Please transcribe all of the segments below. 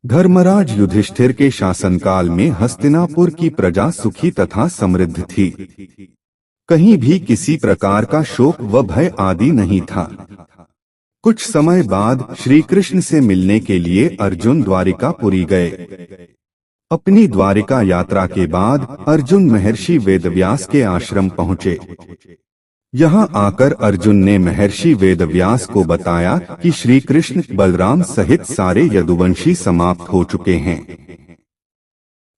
धर्मराज युधिष्ठिर के शासनकाल में हस्तिनापुर की प्रजा सुखी तथा समृद्ध थी। कहीं भी किसी प्रकार का शोक व भय आदि नहीं था। कुछ समय बाद श्री कृष्ण से मिलने के लिए अर्जुन द्वारिकापुरी गए। अपनी द्वारिका यात्रा के बाद अर्जुन महर्षि वेदव्यास के आश्रम पहुँचे। यहाँ आकर अर्जुन ने महर्षि वेदव्यास को बताया कि श्री कृष्ण बलराम सहित सारे यदुवंशी समाप्त हो चुके हैं।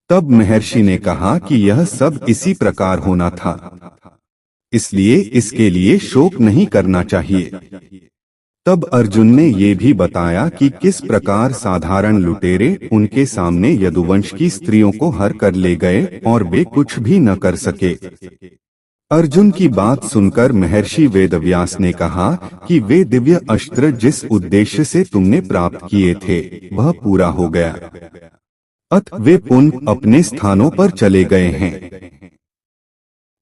तब महर्षि ने कहा कि यह सब इसी प्रकार होना था, इसलिए इसके लिए शोक नहीं करना चाहिए। तब अर्जुन ने ये भी बताया कि किस प्रकार साधारण लुटेरे उनके सामने यदुवंश की स्त्रियों को हर कर ले गए और वे कुछ भी न कर सके। अर्जुन की बात सुनकर महर्षि वेदव्यास ने कहा कि वे दिव्य अस्त्र जिस उद्देश्य से तुमने प्राप्त किए थे वह पूरा हो गया, अतः वे पुनः अपने स्थानों पर चले गए हैं।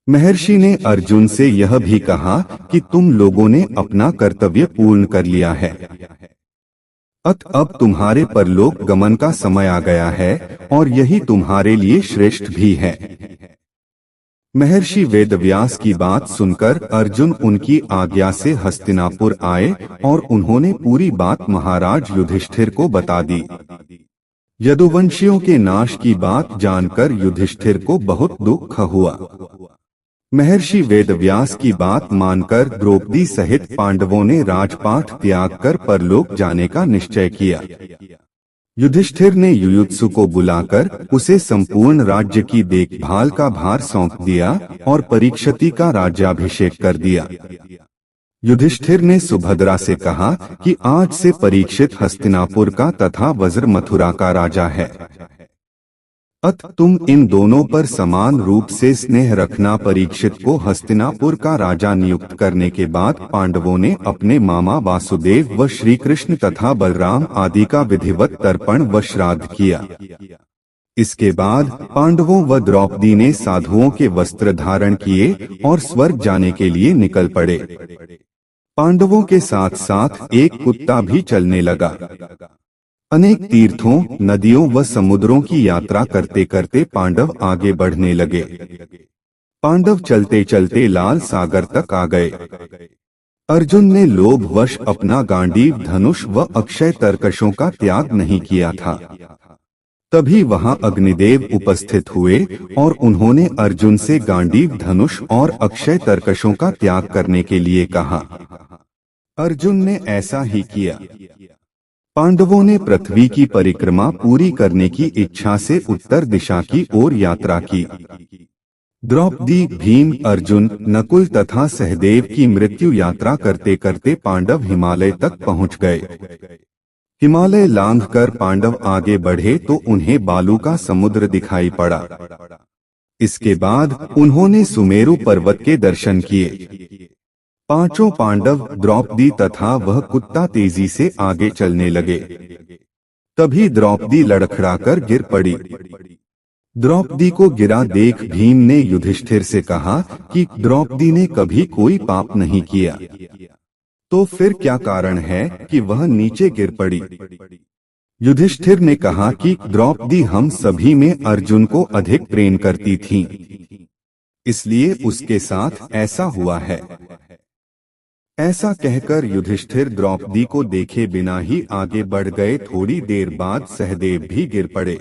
महर्षि ने अर्जुन से यह भी कहा कि तुम लोगों ने अपना कर्तव्य पूर्ण कर लिया है, अतः अब तुम्हारे परलोक गमन का समय आ गया है और यही तुम्हारे लिए श्रेष्ठ भी है। महर्षि वेदव्यास की बात सुनकर अर्जुन उनकी आज्ञा से हस्तिनापुर आए और उन्होंने पूरी बात महाराज युधिष्ठिर को बता दी। यदुवंशियों के नाश की बात जानकर युधिष्ठिर को बहुत दुख हुआ। महर्षि वेदव्यास की बात मानकर द्रौपदी सहित पांडवों ने राजपाट त्याग कर परलोक जाने का निश्चय किया। युधिष्ठिर ने युयुत्सु को बुलाकर उसे संपूर्ण राज्य की देखभाल का भार सौंप दिया और परीक्षिति का राज्याभिषेक कर दिया। युधिष्ठिर ने सुभद्रा से कहा कि आज से परीक्षित हस्तिनापुर का तथा वज्र मथुरा का राजा है, अतः तुम इन दोनों पर समान रूप से स्नेह रखना। परीक्षित को हस्तिनापुर का राजा नियुक्त करने के बाद पांडवों ने अपने मामा वासुदेव व श्री कृष्ण तथा बलराम आदि का विधिवत तर्पण व श्राद्ध किया। इसके बाद पांडवों व द्रौपदी ने साधुओं के वस्त्र धारण किए और स्वर्ग जाने के लिए निकल पड़े। पांडवों के साथ साथ एक कुत्ता भी चलने लगा। अनेक तीर्थों, नदियों व समुद्रों की यात्रा करते करते पांडव आगे बढ़ने लगे। पांडव चलते चलते लाल सागर तक आ गए। अर्जुन ने लोभवश अपना गांडीव धनुष व अक्षय तरकशों का त्याग नहीं किया था। तभी वहां अग्निदेव उपस्थित हुए और उन्होंने अर्जुन से गांडीव धनुष और अक्षय तरकशों का त्याग करने के लिए कहा। अर्जुन ने ऐसा ही किया। पांडवों ने पृथ्वी की परिक्रमा पूरी करने की इच्छा से उत्तर दिशा की ओर यात्रा की। द्रौपदी, भीम, अर्जुन, नकुल तथा सहदेव की मृत्यु यात्रा करते करते पांडव हिमालय तक पहुंच गए। हिमालय लांघकर पांडव आगे बढ़े तो उन्हें बालू का समुद्र दिखाई पड़ा। इसके बाद उन्होंने सुमेरु पर्वत के दर्शन किए। पांचों पांडव, द्रौपदी तथा वह कुत्ता तेजी से आगे चलने लगे। तभी द्रौपदी लड़खड़ाकर गिर पड़ी। द्रौपदी को गिरा देख भीम ने युधिष्ठिर से कहा कि द्रौपदी ने कभी कोई पाप नहीं किया, तो फिर क्या कारण है कि वह नीचे गिर पड़ी। युधिष्ठिर ने कहा कि द्रौपदी हम सभी में अर्जुन को अधिक प्रेम करती थी, इसलिए उसके साथ ऐसा हुआ है। ऐसा कहकर युधिष्ठिर द्रौपदी को देखे बिना ही आगे बढ़ गए। थोड़ी देर बाद सहदेव भी गिर पड़े।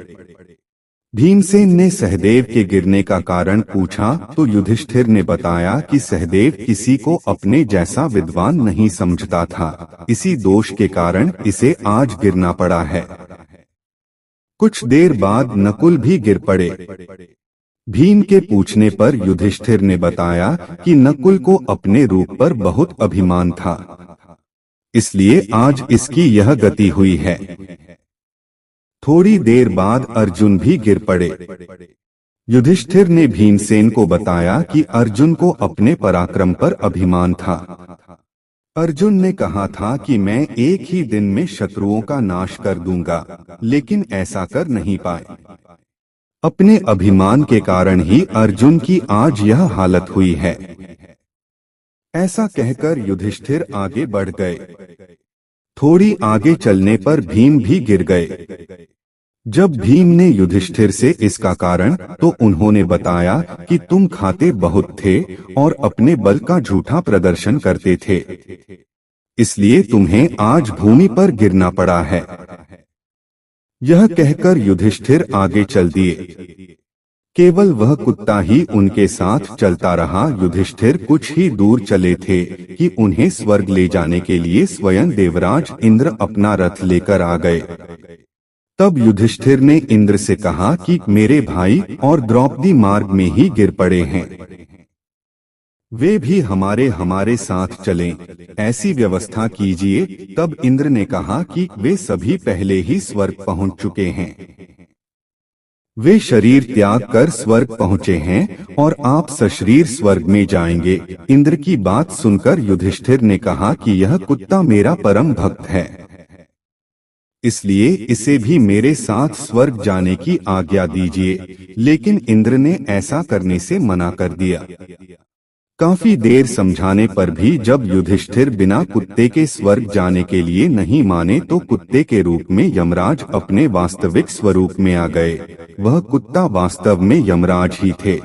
भीमसेन ने सहदेव के गिरने का कारण पूछा तो युधिष्ठिर ने बताया कि सहदेव किसी को अपने जैसा विद्वान नहीं समझता था, इसी दोष के कारण इसे आज गिरना पड़ा है। कुछ देर बाद नकुल भी गिर पड़े। भीम के पूछने पर युधिष्ठिर ने बताया कि नकुल को अपने रूप पर बहुत अभिमान था, इसलिए आज इसकी यह गति हुई है। थोड़ी देर बाद अर्जुन भी गिर पड़े। युधिष्ठिर ने भीमसेन को बताया कि अर्जुन को अपने पराक्रम पर अभिमान था। अर्जुन ने कहा था कि मैं एक ही दिन में शत्रुओं का नाश कर दूंगा, लेकिन ऐसा कर नहीं पाए। अपने अभिमान के कारण ही अर्जुन की आज यह हालत हुई है। ऐसा कहकर युधिष्ठिर आगे बढ़ गए। थोड़ी आगे चलने पर भीम भी गिर गए। जब भीम ने युधिष्ठिर से इसका कारण तो उन्होंने बताया कि तुम खाते बहुत थे और अपने बल का झूठा प्रदर्शन करते थे, इसलिए तुम्हें आज भूमि पर गिरना पड़ा है। यह कहकर युधिष्ठिर आगे चल दिए। केवल वह कुत्ता ही उनके साथ चलता रहा। युधिष्ठिर कुछ ही दूर चले थे कि उन्हें स्वर्ग ले जाने के लिए स्वयं देवराज इंद्र अपना रथ लेकर आ गए। तब युधिष्ठिर ने इंद्र से कहा कि मेरे भाई और द्रौपदी मार्ग में ही गिर पड़े हैं, वे भी हमारे साथ चलें, ऐसी व्यवस्था कीजिए। तब इंद्र ने कहा कि वे सभी पहले ही स्वर्ग पहुंच चुके हैं, वे शरीर त्याग कर स्वर्ग पहुंचे हैं और आप सशरीर स्वर्ग में जाएंगे। इंद्र की बात सुनकर युधिष्ठिर ने कहा कि यह कुत्ता मेरा परम भक्त है, इसलिए इसे भी मेरे साथ स्वर्ग जाने की आज्ञा दीजिए। लेकिन इंद्र ने ऐसा करने से मना कर दिया। काफी देर समझाने पर भी जब युधिष्ठिर बिना कुत्ते के स्वर्ग जाने के लिए नहीं माने तो कुत्ते के रूप में यमराज अपने वास्तविक स्वरूप में आ गए। वह कुत्ता वास्तव में यमराज ही थे।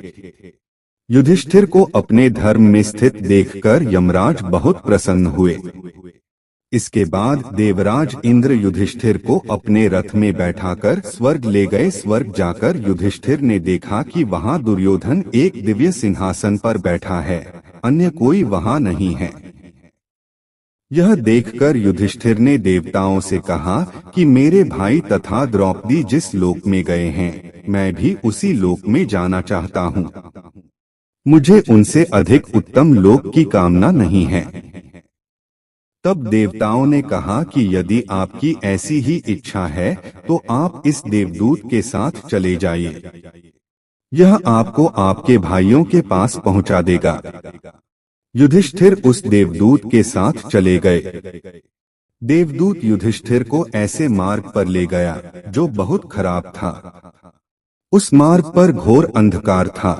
युधिष्ठिर को अपने धर्म में स्थित देखकर यमराज बहुत प्रसन्न हुए। इसके बाद देवराज इंद्र युधिष्ठिर को अपने रथ में बैठाकर स्वर्ग ले गए। स्वर्ग जाकर युधिष्ठिर ने देखा कि वहां दुर्योधन एक दिव्य सिंहासन पर बैठा है, अन्य कोई वहां नहीं है। यह देखकर युधिष्ठिर ने देवताओं से कहा कि मेरे भाई तथा द्रौपदी जिस लोक में गए हैं, मैं भी उसी लोक में जाना चाहता हूँ। मुझे उनसे अधिक उत्तम लोक की कामना नहीं है। तब देवताओं ने कहा कि यदि आपकी ऐसी ही इच्छा है तो आप इस देवदूत के साथ चले जाइए, यह आपको आपके भाइयों के पास पहुंचा देगा। युधिष्ठिर उस देवदूत के साथ चले गए। देवदूत युधिष्ठिर को ऐसे मार्ग पर ले गया जो बहुत खराब था। उस मार्ग पर घोर अंधकार था,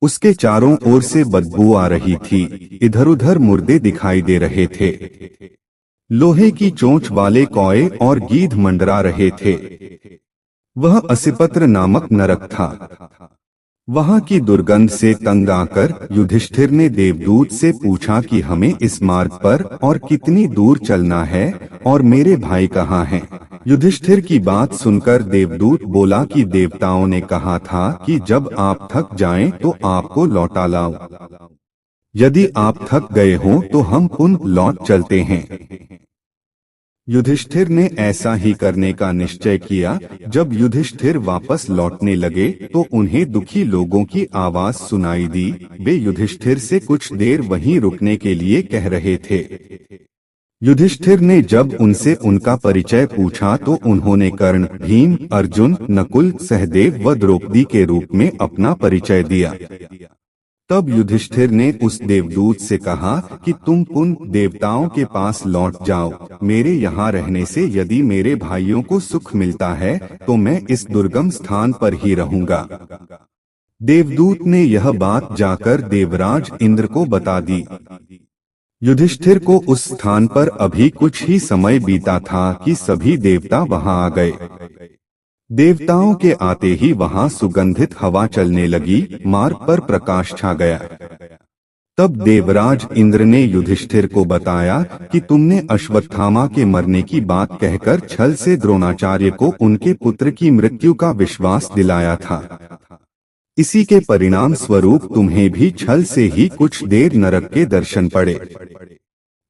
उसके चारों ओर से बदबू आ रही थी, इधर उधर मुर्दे दिखाई दे रहे थे, लोहे की चोंच वाले कौए और गीध मंडरा रहे थे। वह असिपत्र नामक नरक था। वहां की दुर्गंध से तंग आकर युधिष्ठिर ने देवदूत से पूछा कि हमें इस मार्ग पर और कितनी दूर चलना है और मेरे भाई कहाँ हैं? युधिष्ठिर की बात सुनकर देवदूत बोला कि देवताओं ने कहा था कि जब आप थक जाएं तो आपको लौटा लाओ। यदि आप थक गए हो तो हम पुनः लौट चलते हैं। युधिष्ठिर ने ऐसा ही करने का निश्चय किया। जब युधिष्ठिर वापस लौटने लगे तो उन्हें दुखी लोगों की आवाज सुनाई दी। वे युधिष्ठिर से कुछ देर वहीं रुकने के लिए कह रहे थे। युधिष्ठिर ने जब उनसे उनका परिचय पूछा तो उन्होंने कर्ण, भीम, अर्जुन, नकुल, सहदेव व द्रौपदी के रूप में अपना परिचय दिया। तब युधिष्ठिर ने उस देवदूत से कहा कि तुम पुनः देवताओं के पास लौट जाओ। मेरे यहाँ रहने से यदि मेरे भाइयों को सुख मिलता है तो मैं इस दुर्गम स्थान पर ही रहूंगा। देवदूत ने यह बात जाकर देवराज इंद्र को बता दी। युधिष्ठिर को उस स्थान पर अभी कुछ ही समय बीता था कि सभी देवता वहां आ गए। देवताओं के आते ही वहां सुगंधित हवा चलने लगी, मार्ग पर प्रकाश छा गया। तब देवराज इंद्र ने युधिष्ठिर को बताया कि तुमने अश्वत्थामा के मरने की बात कहकर छल से द्रोणाचार्य को उनके पुत्र की मृत्यु का विश्वास दिलाया था। इसी के परिणाम स्वरूप तुम्हें भी छल से ही कुछ देर नरक के दर्शन पड़े।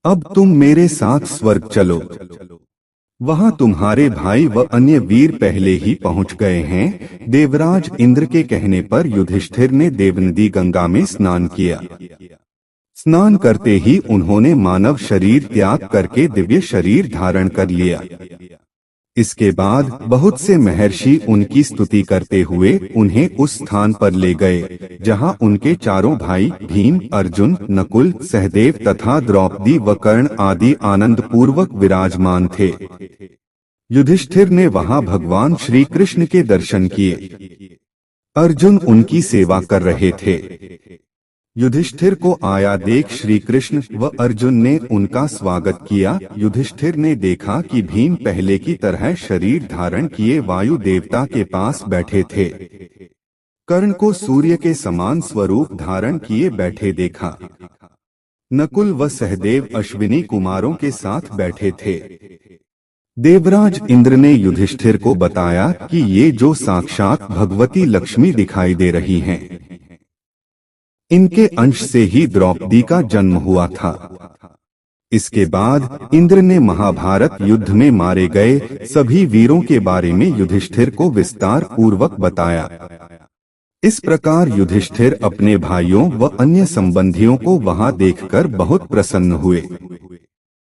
अब तुम मेरे साथ स्वर्ग चलो, वहां तुम्हारे भाई व अन्य वीर पहले ही पहुंच गए हैं। देवराज इंद्र के कहने पर युधिष्ठिर ने देवनदी गंगा में स्नान किया। स्नान करते ही उन्होंने मानव शरीर त्याग करके दिव्य शरीर धारण कर लिया। इसके बाद बहुत से महर्षि उनकी स्तुति करते हुए उन्हें उस स्थान पर ले गए जहां उनके चारों भाई भीम, अर्जुन, नकुल, सहदेव तथा द्रौपदी व कर्ण आदि आनंद पूर्वक विराजमान थे। युधिष्ठिर ने वहां भगवान श्री कृष्ण के दर्शन किए। अर्जुन उनकी सेवा कर रहे थे। युधिष्ठिर को आया देख श्री कृष्ण व अर्जुन ने उनका स्वागत किया। युधिष्ठिर ने देखा कि भीम पहले की तरह शरीर धारण किए वायु देवता के पास बैठे थे। कर्ण को सूर्य के समान स्वरूप धारण किए बैठे देखा। नकुल व सहदेव अश्विनी कुमारों के साथ बैठे थे। देवराज इंद्र ने युधिष्ठिर को बताया कि ये जो साक्षात भगवती लक्ष्मी दिखाई दे रही हैं, इनके अंश से ही द्रौपदी का जन्म हुआ था। इसके बाद इंद्र ने महाभारत युद्ध में मारे गए सभी वीरों के बारे में युधिष्ठिर को विस्तार पूर्वक बताया। इस प्रकार युधिष्ठिर अपने भाइयों व अन्य संबंधियों को वहां देखकर बहुत प्रसन्न हुए।